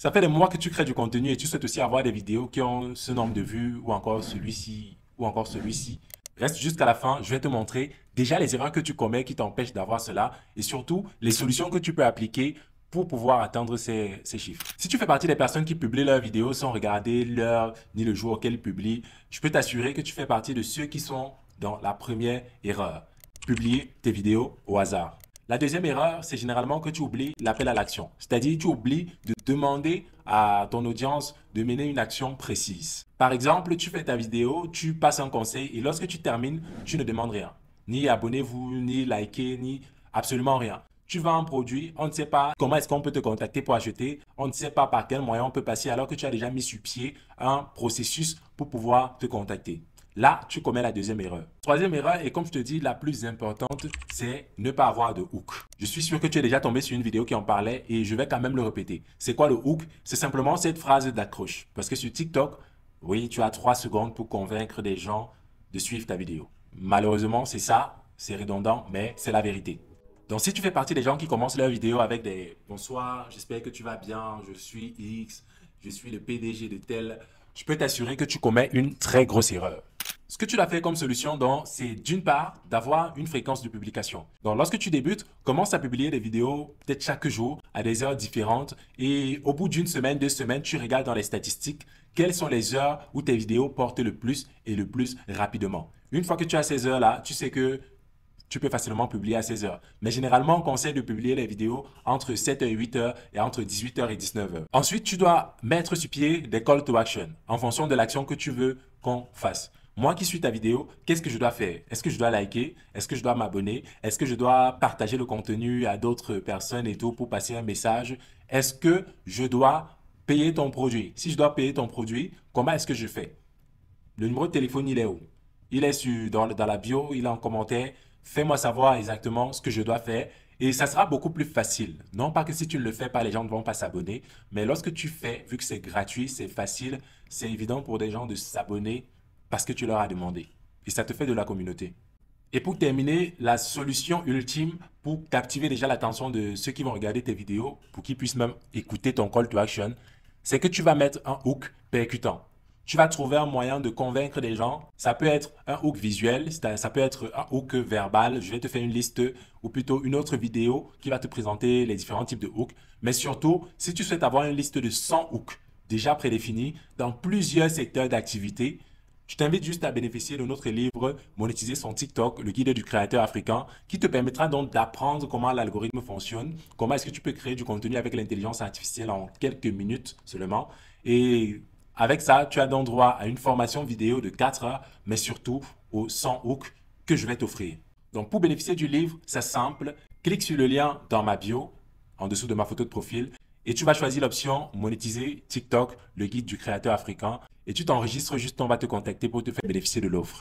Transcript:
Ça fait des mois que tu crées du contenu et tu souhaites aussi avoir des vidéos qui ont ce nombre de vues ou encore celui-ci ou encore celui-ci. Reste jusqu'à la fin, je vais te montrer déjà les erreurs que tu commets qui t'empêchent d'avoir cela et surtout les solutions que tu peux appliquer pour pouvoir atteindre ces chiffres. Si tu fais partie des personnes qui publient leurs vidéos sans regarder l'heure ni le jour auquel ils publient, je peux t'assurer que tu fais partie de ceux qui sont dans la première erreur. Publier tes vidéos au hasard. La deuxième erreur, c'est généralement que tu oublies l'appel à l'action. C'est-à-dire, tu oublies de demander à ton audience de mener une action précise. Par exemple, tu fais ta vidéo, tu passes un conseil et lorsque tu termines, tu ne demandes rien. Ni abonnez-vous, ni likez, ni absolument rien. Tu vends un produit, on ne sait pas comment est-ce qu'on peut te contacter pour acheter, on ne sait pas par quel moyen on peut passer alors que tu as déjà mis sur pied un processus pour pouvoir te contacter. Là, tu commets la deuxième erreur. Troisième erreur, et comme je te dis, la plus importante, c'est ne pas avoir de hook. Je suis sûr que tu es déjà tombé sur une vidéo qui en parlait et je vais quand même le répéter. C'est quoi le hook? C'est simplement cette phrase d'accroche. Parce que sur TikTok, oui, tu as 3 secondes pour convaincre des gens de suivre ta vidéo. Malheureusement, c'est ça, c'est redondant, mais c'est la vérité. Donc, si tu fais partie des gens qui commencent leur vidéo avec des «Bonsoir, j'espère que tu vas bien, je suis X, je suis le PDG de tel», je peux t'assurer que tu commets une très grosse erreur. Ce que tu dois faire comme solution, donc, c'est d'une part d'avoir une fréquence de publication. Donc, lorsque tu débutes, commence à publier des vidéos peut-être chaque jour à des heures différentes et au bout d'une semaine, 2 semaines, tu regardes dans les statistiques quelles sont les heures où tes vidéos portent le plus et le plus rapidement. Une fois que tu as ces heures-là, tu sais que tu peux facilement publier à 16 heures. Mais généralement, on conseille de publier les vidéos entre 7h et 8h et entre 18h et 19h. Ensuite, tu dois mettre sur pied des call to action en fonction de l'action que tu veux qu'on fasse. Moi qui suis ta vidéo, qu'est-ce que je dois faire? Est-ce que je dois liker? Est-ce que je dois m'abonner? Est-ce que je dois partager le contenu à d'autres personnes et tout pour passer un message? Est-ce que je dois payer ton produit? Si je dois payer ton produit, comment est-ce que je fais? Le numéro de téléphone, il est où? Il est dans la bio, il est en commentaire. Fais-moi savoir exactement ce que je dois faire et ça sera beaucoup plus facile. Non pas que si tu ne le fais pas, les gens ne vont pas s'abonner, mais lorsque tu fais, vu que c'est gratuit, c'est facile, c'est évident pour des gens de s'abonner parce que tu leur as demandé. Et ça te fait de la communauté. Et pour terminer, la solution ultime pour captiver déjà l'attention de ceux qui vont regarder tes vidéos, pour qu'ils puissent même écouter ton call to action, c'est que tu vas mettre un hook percutant. Tu vas trouver un moyen de convaincre des gens. Ça peut être un hook visuel, ça peut être un hook verbal. Je vais te faire une liste ou plutôt une autre vidéo qui va te présenter les différents types de hooks. Mais surtout, si tu souhaites avoir une liste de 100 hooks déjà prédéfinis dans plusieurs secteurs d'activité, je t'invite juste à bénéficier de notre livre Monétiser son TikTok, le guide du créateur africain, qui te permettra donc d'apprendre comment l'algorithme fonctionne, comment est-ce que tu peux créer du contenu avec l'intelligence artificielle en quelques minutes seulement. Et avec ça, tu as donc droit à une formation vidéo de 4 heures, mais surtout aux 100 hooks que je vais t'offrir. Donc pour bénéficier du livre, c'est simple, clique sur le lien dans ma bio, en dessous de ma photo de profil, et tu vas choisir l'option Monétiser TikTok, le guide du créateur africain, et tu t'enregistres juste, on va te contacter pour te faire bénéficier de l'offre.